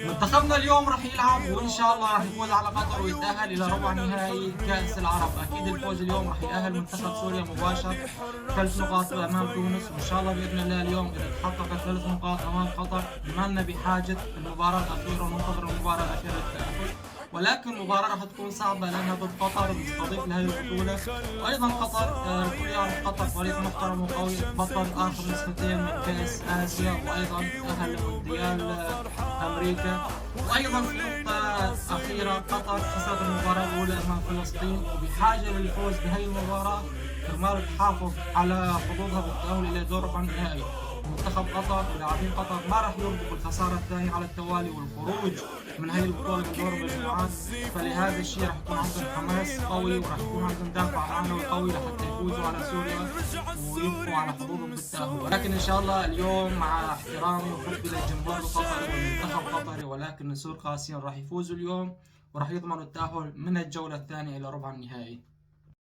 منتخبنا اليوم راح يلعب وان شاء الله راح يفوز على قطر ويتأهل الى ربع نهائي كأس العرب. اكيد الفوز اليوم راح يأهل منتخب سوريا مباشر 3 نقاط امام تونس، وان شاء الله باذن الله اليوم اذا تحققت 3 نقاط امام قطر ما بحاجه المباراه الاخيره وننتظر المباراه الاخيره للتأهل. ولكن المباراة راح تكون صعبة لأنها ضد قطر مستضيف لهذه البطولة، وأيضا قطر الكل يعرف قطر فريق محترم وقوي، بطل آخر نسختين من كأس آسيا، وأيضا تأهل لمونديال أمريكا. وأيضا في نقطة أخيرة، قطر خسرت المباراة الأولى أمام فلسطين وبحاجة للفوز بهذه المباراة كرمال تحافظ على حظوظها بالتأهل إلى دور ربع النهائي. منتخب قطر ولاعبين قطر ما راح يرضوا بالخسارة الثانية على التوالي والخروج من هذه البطولة من دور المجموعات، فلهذا الشيء راح يكون عندهم حماس قوي وراح يكون عندهم دافع معنوي قوي لحتى يفوزوا على سوريا ويبقوا على حظوظهم بالتأهل. ولكن إن شاء الله اليوم مع احترامي وحبي للجمهور القطري والمنتخب القطري، ولكن نسور قاسيين راح يفوزوا اليوم وراح يضمنوا التأهل من الجولة الثانية إلى ربع النهائي.